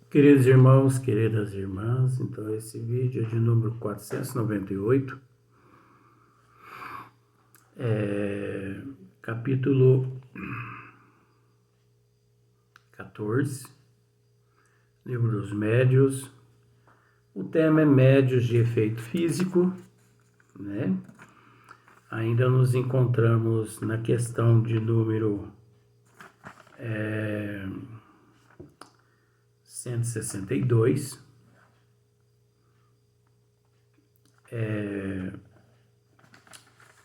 Queridos irmãos, queridas irmãs, então esse vídeo é de número 498, capítulo 14, livro dos médios. O tema é médios de efeito físico, né? Ainda nos encontramos na questão de número 162.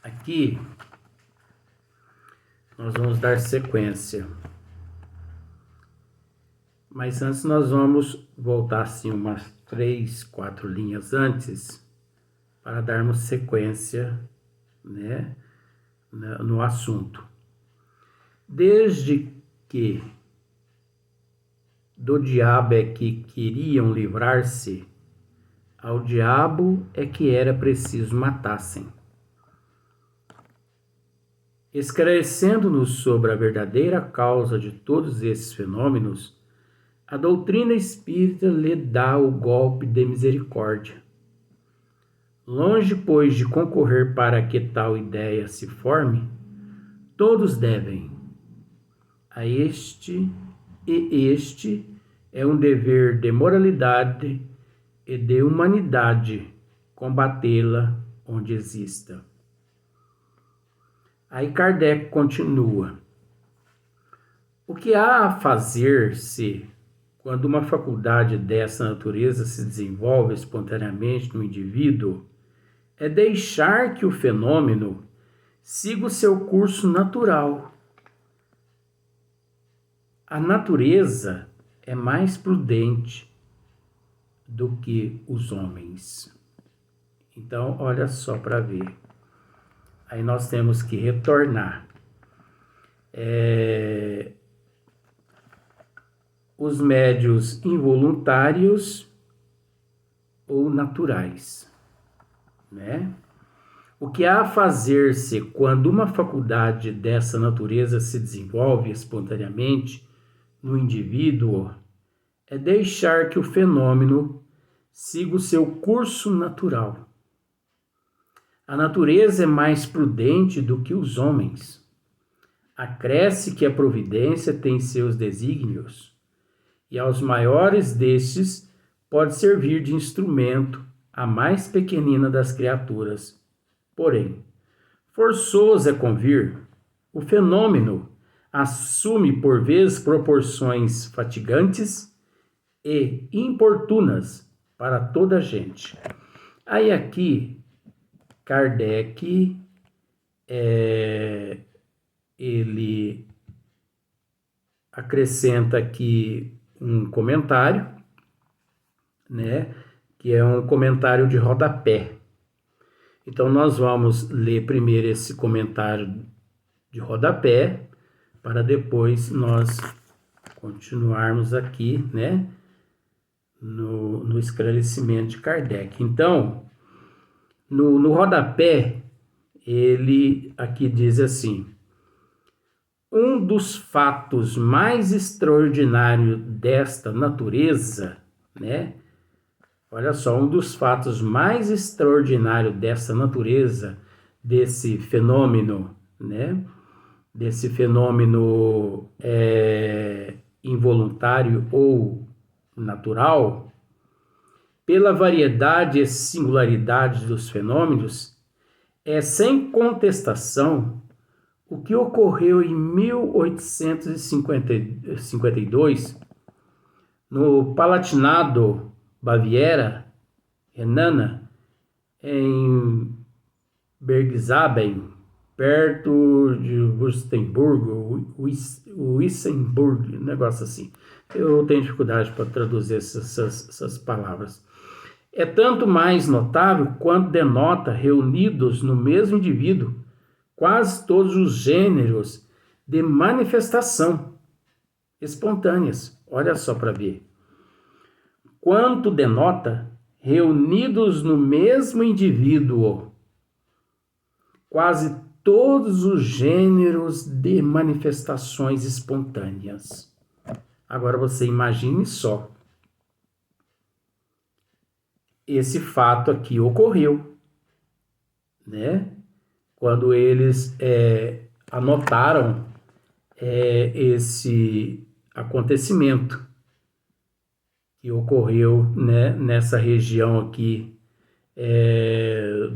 Aqui nós vamos dar sequência, mas antes nós vamos voltar assim umas 3, 4 linhas antes para darmos sequência, né, no assunto. Desde que do diabo é que queriam livrar-se, ao diabo é que era preciso matassem. Esclarecendo-nos sobre a verdadeira causa de todos esses fenômenos, a doutrina espírita lhe dá o golpe de misericórdia. Longe, pois, de concorrer para que tal ideia se forme, todos devem a este é um dever de moralidade e de humanidade combatê-la onde exista. Aí Kardec continua. O que há a fazer-se quando uma faculdade dessa natureza se desenvolve espontaneamente no indivíduo é deixar que o fenômeno siga o seu curso natural. A natureza é mais prudente do que os homens. Então, olha só para ver. Aí nós temos que retornar. Os médios involuntários ou naturais, né? O que há a fazer-se quando uma faculdade dessa natureza se desenvolve espontaneamente no indivíduo é deixar que o fenômeno siga o seu curso natural. A natureza é mais prudente do que os homens. Acresce que a providência tem seus desígnios, e aos maiores destes pode servir de instrumento a mais pequenina das criaturas. Porém, forçoso é convir, o fenômeno assume por vezes proporções fatigantes e importunas para toda a gente. Aí aqui, Kardec, ele acrescenta aqui um comentário, né, que é um comentário de rodapé. Então, nós vamos ler primeiro esse comentário de rodapé, para depois nós continuarmos aqui, né, no esclarecimento de Kardec. Então, no rodapé, ele aqui diz assim: um dos fatos mais extraordinários desta natureza, né? Olha só, um dos fatos mais extraordinários dessa natureza, desse fenômeno, né? Desse fenômeno involuntário ou natural, pela variedade e singularidade dos fenômenos, é sem contestação o que ocorreu em 1852 no Palatinado Baviera, Renana, em Bergsaben, perto de Württemberg, Wissemburg, um negócio assim. Eu tenho dificuldade para traduzir essas palavras. É tanto mais notável quanto denota, reunidos no mesmo indivíduo, quase todos os gêneros de manifestação espontâneas. Olha só para ver. Quanto denota, reunidos no mesmo indivíduo, quase todos os gêneros de manifestações espontâneas. Agora você imagine só. esse fato aqui ocorreu, né? Quando eles anotaram esse acontecimento que ocorreu, né, nessa região aqui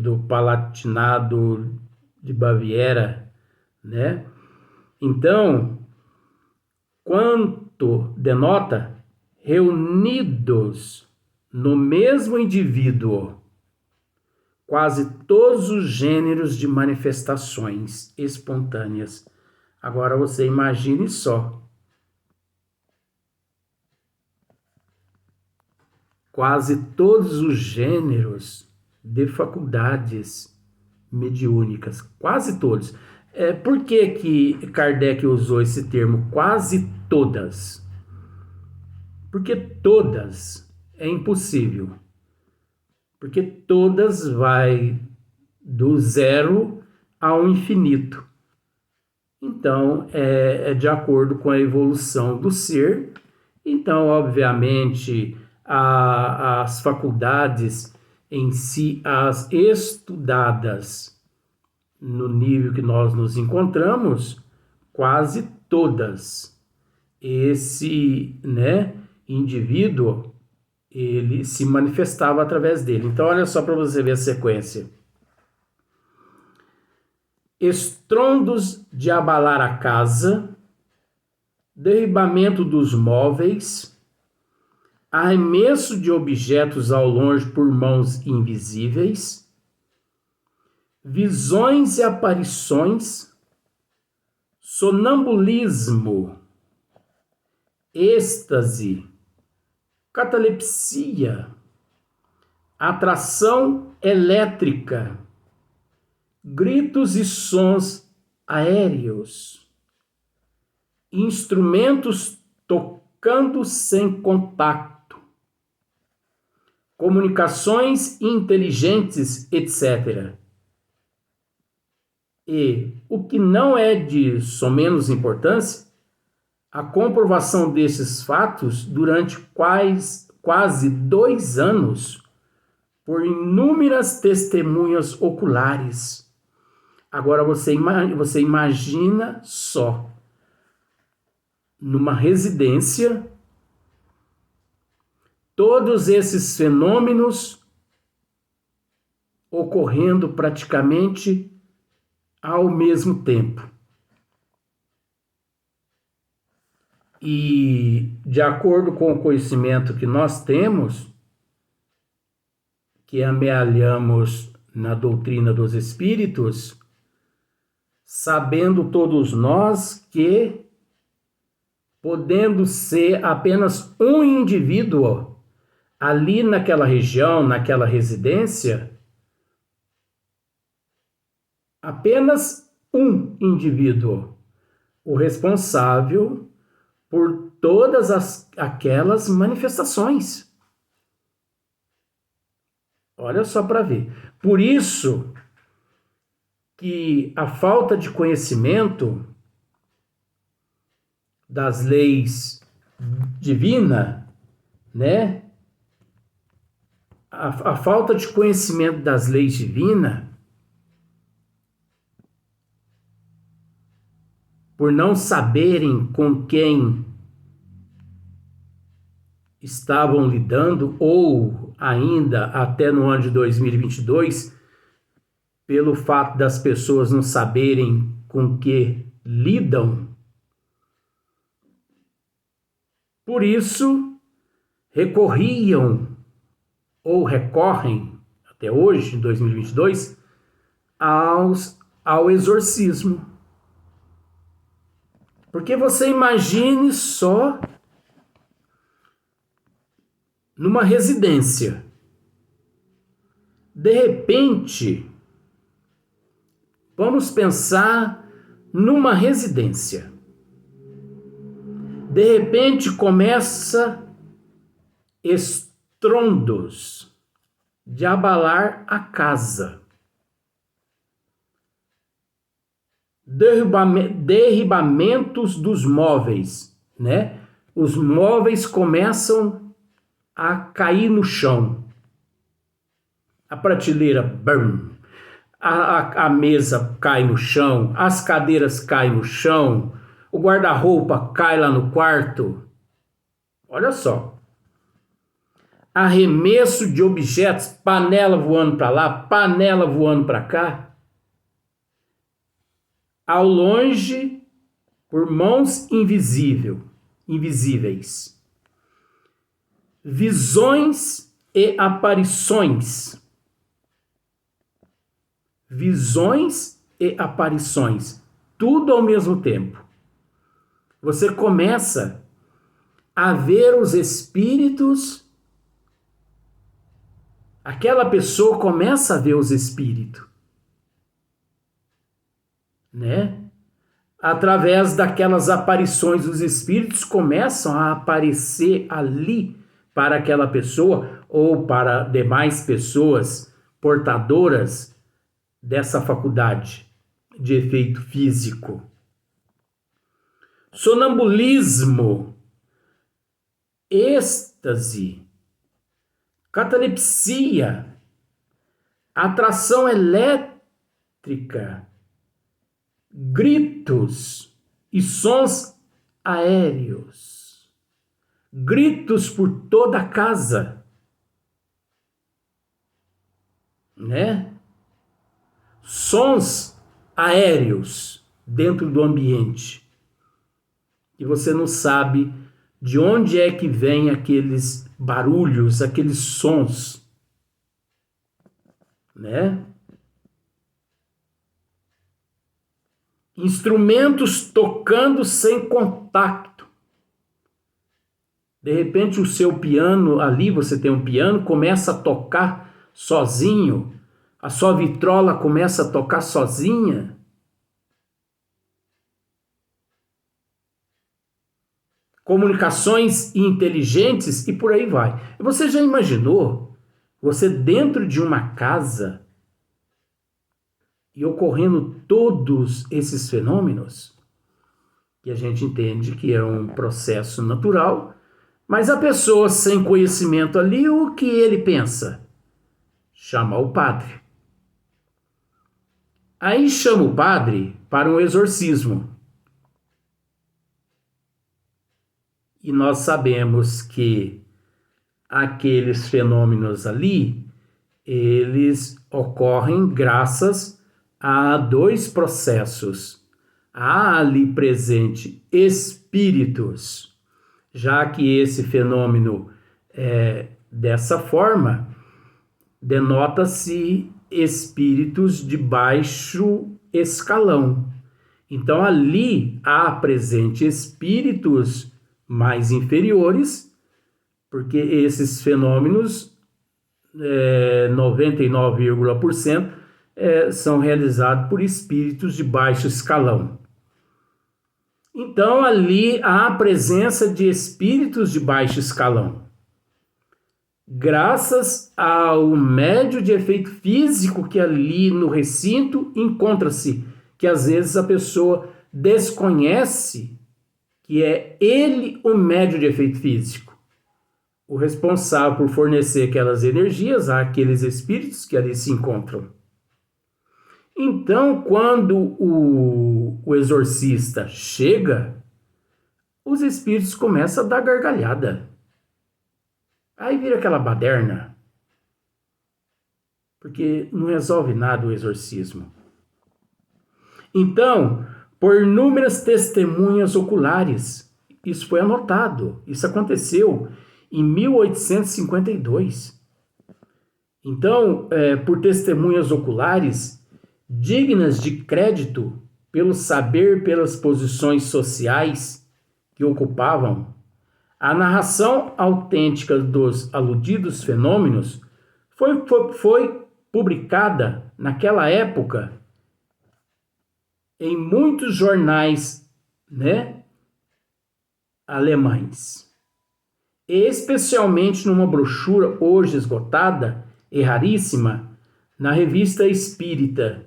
do Palatinado de Baviera, né? Então, quanto denota reunidos no mesmo indivíduo quase todos os gêneros de manifestações espontâneas. Agora você imagine só. Quase todos os gêneros de faculdades mediúnicas, quase todos. Por que Kardec usou esse termo quase todas? Porque todas é impossível. Porque todas vai do zero ao infinito. Então, é de acordo com a evolução do ser. Então, obviamente, as faculdades em si, as estudadas no nível que nós nos encontramos, quase todas. Esse, né, indivíduo, ele se manifestava através dele. Então, olha só para você ver a sequência. Estrondos de abalar a casa, derribamento dos móveis, arremesso de objetos ao longe por mãos invisíveis, visões e aparições, sonambulismo, êxtase, catalepsia, atração elétrica, gritos e sons aéreos, instrumentos tocando sem contato, comunicações inteligentes, etc. E o que não é de somenos importância, a comprovação desses fatos durante quase 2 anos por inúmeras testemunhas oculares. Agora você imagina só, numa residência, todos esses fenômenos ocorrendo praticamente ao mesmo tempo. E, de acordo com o conhecimento que nós temos, que amealhamos na doutrina dos espíritos, sabendo todos nós que, podendo ser apenas um indivíduo ali naquela região, naquela residência, apenas um indivíduo, o responsável por todas aquelas manifestações. Olha só para ver. Por isso que a falta de conhecimento das leis divinas, né? A falta de conhecimento das leis divinas, por não saberem com quem estavam lidando, ou ainda até no ano de 2022, pelo fato das pessoas não saberem com que lidam. Por isso, recorriam ou recorrem, até hoje, em 2022, ao exorcismo. Porque você imagine só numa residência. De repente, vamos pensar numa residência. De repente começa estrondos de abalar a casa. Derribamentos dos móveis, né? Os móveis começam a cair no chão. a prateleira, brum, a mesa cai no chão, as cadeiras caem no chão, o guarda-roupa cai lá no quarto. Olha só. Arremesso de objetos, panela voando para lá, panela voando para cá. Ao longe, por mãos invisíveis. Visões e aparições. Visões e aparições. Tudo ao mesmo tempo. Você começa a ver os espíritos. Aquela pessoa começa a ver os espíritos, né? Através daquelas aparições, os espíritos começam a aparecer ali para aquela pessoa ou para demais pessoas portadoras dessa faculdade de efeito físico. Sonambulismo, êxtase, catalepsia, atração elétrica, gritos e sons aéreos. Gritos por toda a casa, né? Sons aéreos dentro do ambiente. E você não sabe de onde é que vem aqueles barulhos, aqueles sons, né? Instrumentos tocando sem contato. De repente o seu piano, ali você tem um piano, começa a tocar sozinho. A sua vitrola começa a tocar sozinha. Comunicações inteligentes e por aí vai. Você já imaginou você dentro de uma casa e ocorrendo todos esses fenômenos? Que a gente entende que é um processo natural, mas a pessoa sem conhecimento ali, o que ele pensa? Chama o padre. Aí chama o padre para um exorcismo. E nós sabemos que aqueles fenômenos ali, eles ocorrem graças a dois processos. Há ali presente espíritos, já que esse fenômeno é dessa forma, denota-se espíritos de baixo escalão. Então ali há presente espíritos mais inferiores, porque esses fenômenos, 99,% são realizados por espíritos de baixo escalão. Então ali há a presença de espíritos de baixo escalão. Graças ao médio de efeito físico que ali no recinto encontra-se, que às vezes a pessoa desconhece que é ele o médio de efeito físico, o responsável por fornecer aquelas energias àqueles espíritos que ali se encontram. Então, quando o exorcista chega, os espíritos começam a dar gargalhada. Aí vira aquela baderna, porque não resolve nada o exorcismo. Então, por inúmeras testemunhas oculares, isso foi anotado, isso aconteceu em 1852. Então, por testemunhas oculares, dignas de crédito pelo saber, pelas posições sociais que ocupavam, a narração autêntica dos aludidos fenômenos foi publicada naquela época em muitos jornais, né, alemães, especialmente numa brochura hoje esgotada e raríssima, na Revista Espírita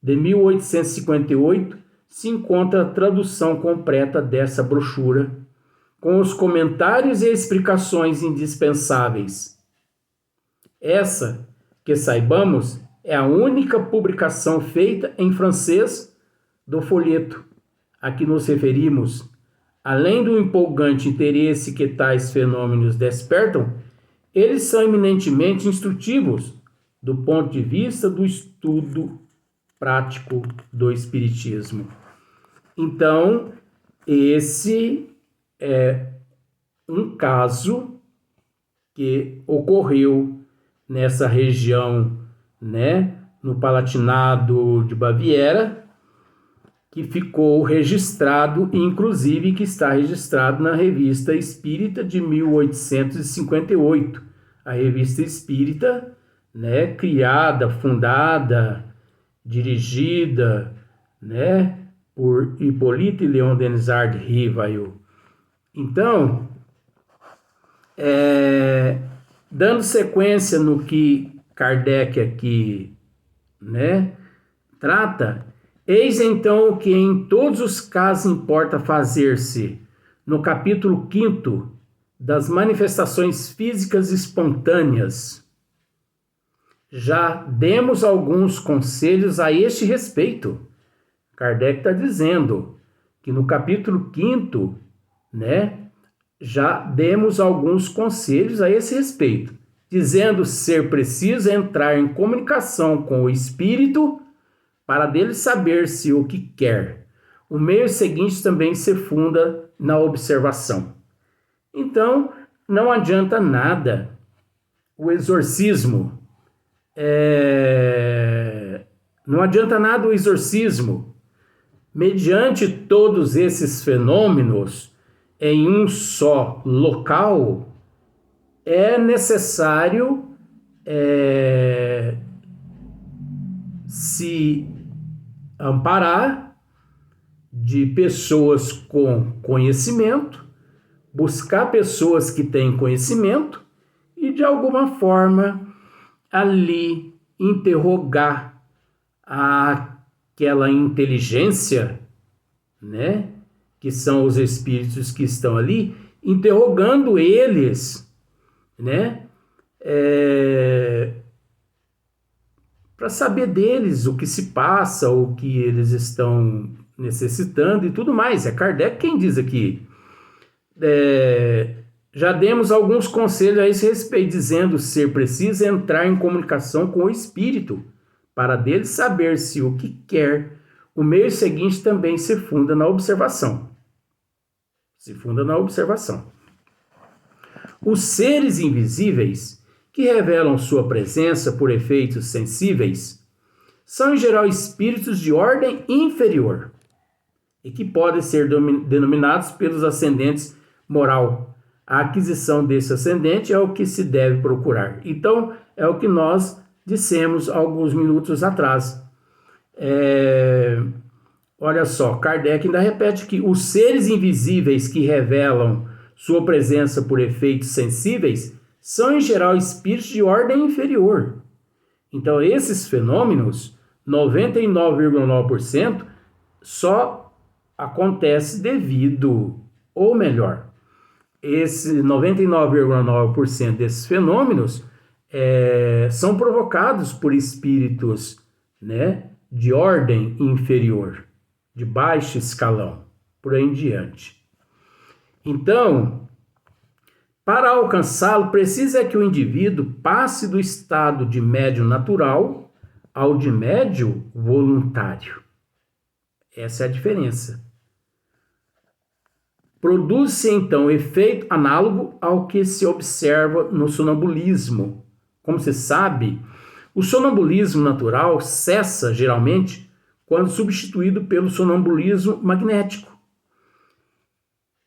de 1858, se encontra a tradução completa dessa brochura, com os comentários e explicações indispensáveis. Essa que saibamos, é a única publicação feita em francês do folheto a que nos referimos. Além do empolgante interesse que tais fenômenos despertam, eles são eminentemente instrutivos do ponto de vista do estudo prático do Espiritismo. Então, esse é um caso que ocorreu nessa região, né, no Palatinado de Baviera, que ficou registrado, inclusive que está registrado na Revista Espírita de 1858. A Revista Espírita, né, criada, fundada, dirigida, né, por Hippolyte Léon Denisard Rivail. Então, dando sequência no que Kardec aqui, né, trata, eis então o que em todos os casos importa fazer-se no capítulo 5º das manifestações físicas espontâneas. Já demos alguns conselhos a este respeito. Kardec está dizendo que no capítulo 5º, né, já demos alguns conselhos a esse respeito, dizendo ser preciso entrar em comunicação com o espírito para dele saber se o que quer. O meio seguinte também se funda na observação. Então, não adianta nada o exorcismo. Não adianta nada o exorcismo. Mediante todos esses fenômenos, em um só local, é necessário se amparar de pessoas com conhecimento, buscar pessoas que têm conhecimento e, de alguma forma, ali interrogar aquela inteligência, né, que são os espíritos que estão ali, interrogando eles, né, para saber deles o que se passa, o que eles estão necessitando e tudo mais. É Kardec quem diz aqui. Já demos alguns conselhos a esse respeito, dizendo ser preciso entrar em comunicação com o espírito, para dele saber se o que quer. O meio seguinte também se funda na observação. Os seres invisíveis, que revelam sua presença por efeitos sensíveis, são em geral espíritos de ordem inferior e que podem ser denominados pelos ascendentes moral. A aquisição desse ascendente é o que se deve procurar. Então, é o que nós dissemos alguns minutos atrás. Olha só, Kardec ainda repete que os seres invisíveis que revelam sua presença por efeitos sensíveis são, em geral, espíritos de ordem inferior. Então, esses fenômenos, 99,9%, só acontece devido, ou melhor, esse 99,9% desses fenômenos são provocados por espíritos, né, de ordem inferior, de baixo escalão, por aí em diante. Então, para alcançá-lo, precisa que o indivíduo passe do estado de médium natural ao de médium voluntário. Essa é a diferença. Produz-se, então, efeito análogo ao que se observa no sonambulismo. Como se sabe, o sonambulismo natural cessa, geralmente, quando substituído pelo sonambulismo magnético.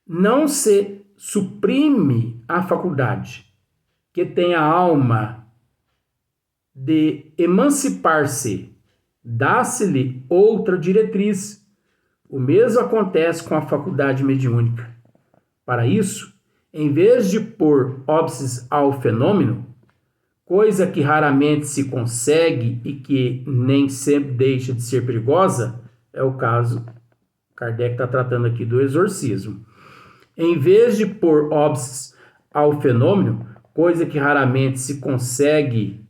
Não se suprime a faculdade que tem a alma de emancipar-se, dá-se-lhe outra diretriz. O mesmo acontece com a faculdade mediúnica. Para isso, em vez de pôr óbices ao fenômeno, coisa que raramente se consegue e que nem sempre deixa de ser perigosa, é o caso, Kardec está tratando aqui do exorcismo. Em vez de pôr óbices ao fenômeno, coisa que raramente se consegue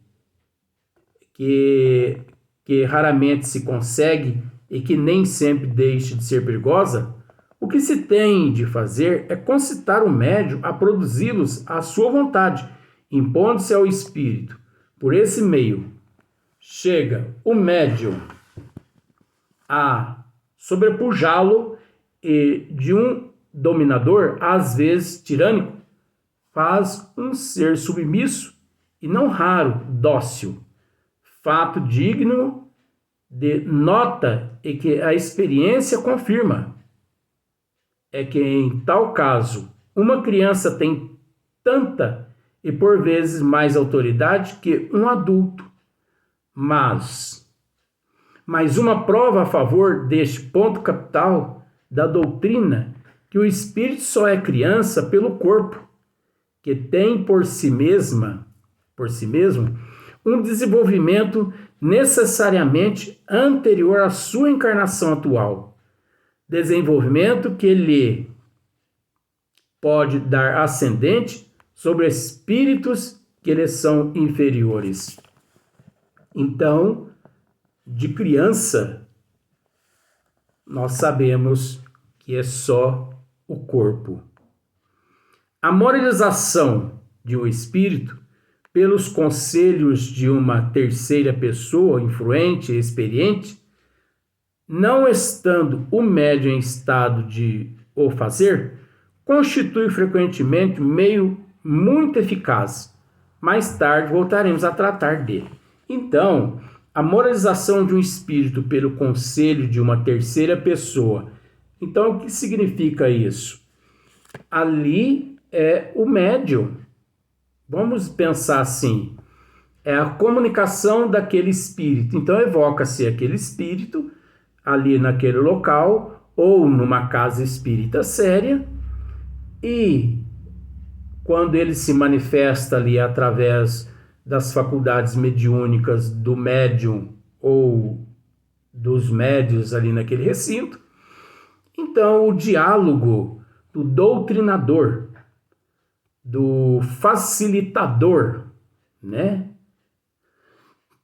que raramente se consegue e que nem sempre deixa de ser perigosa, o que se tem de fazer é concitar o médium a produzi-los à sua vontade, impondo-se ao espírito. Por esse meio, chega o médium a sobrepujá-lo e de um dominador, às vezes tirânico, faz um ser submisso e não raro dócil, fato digno de nota e que a experiência confirma. É que em tal caso, uma criança tem tanta e por vezes mais autoridade que um adulto. Mas uma prova a favor deste ponto capital da doutrina que o espírito só é criança pelo corpo, que tem por si mesmo, um desenvolvimento necessariamente anterior à sua encarnação atual. Desenvolvimento que lhe pode dar ascendente sobre espíritos que lhe são inferiores. Então, de criança, nós sabemos que é só o corpo. A moralização de um espírito, pelos conselhos de uma terceira pessoa influente e experiente, não estando o médium em estado de o fazer, constitui frequentemente meio muito eficaz. Mais tarde voltaremos a tratar dele. Então, a moralização de um espírito pelo conselho de uma terceira pessoa. Então, o que significa isso? Ali é o médium. Vamos pensar assim, é a comunicação daquele espírito. Então, evoca-se aquele espírito ali naquele local ou numa casa espírita séria e quando ele se manifesta ali através das faculdades mediúnicas do médium ou dos médios ali naquele recinto, então o diálogo do doutrinador, do facilitador, né?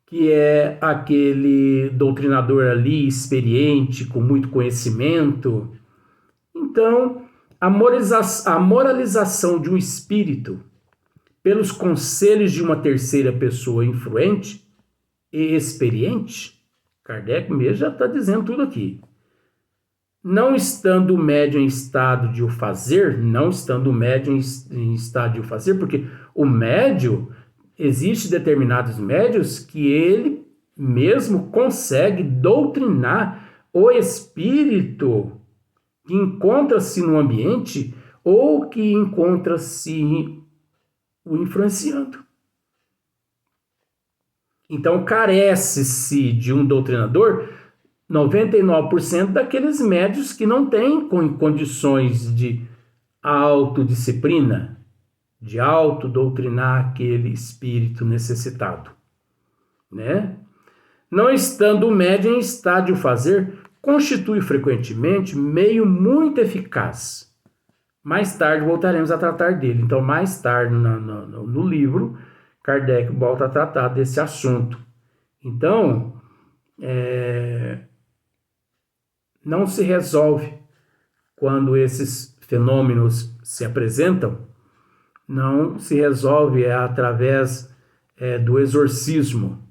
Que é aquele doutrinador ali experiente, com muito conhecimento. Então, a moralização de um espírito pelos conselhos de uma terceira pessoa influente e experiente, Kardec mesmo já está dizendo tudo aqui. Não estando o médium em estado de o fazer, porque o médium, existe determinados médios que ele mesmo consegue doutrinar o espírito que encontra-se no ambiente ou que encontra-se o influenciando. Então, carece-se de um doutrinador 99% daqueles médios que não têm condições de autodisciplina, de autodoutrinar aquele espírito necessitado, né? Não estando o médium em estado de o fazer, constitui frequentemente meio muito eficaz. Mais tarde voltaremos a tratar dele. Então, mais tarde no livro, Kardec volta a tratar desse assunto. Então, não se resolve quando esses fenômenos se apresentam, não se resolve através do exorcismo,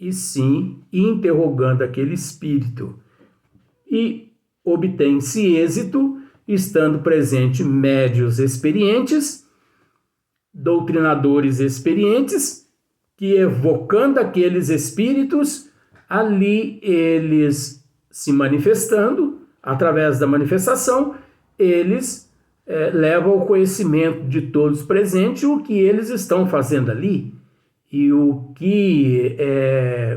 e sim interrogando aquele espírito. E obtém-se êxito estando presente médios experientes, doutrinadores experientes, que evocando aqueles espíritos, ali eles se manifestando, através da manifestação, eles levam ao conhecimento de todos presentes o que eles estão fazendo ali e o que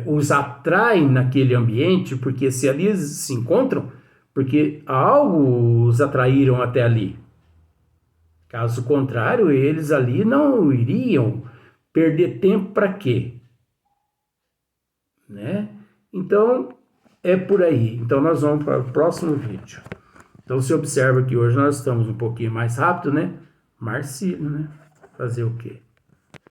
os atrai naquele ambiente, porque se ali eles se encontram, porque algo os atraíram até ali. Caso contrário, eles ali não iriam perder tempo para quê? Né? Então, é por aí. Então, nós vamos para o próximo vídeo. Então, você observa que hoje nós estamos um pouquinho mais rápido, né? Marcílio, né? Fazer o quê?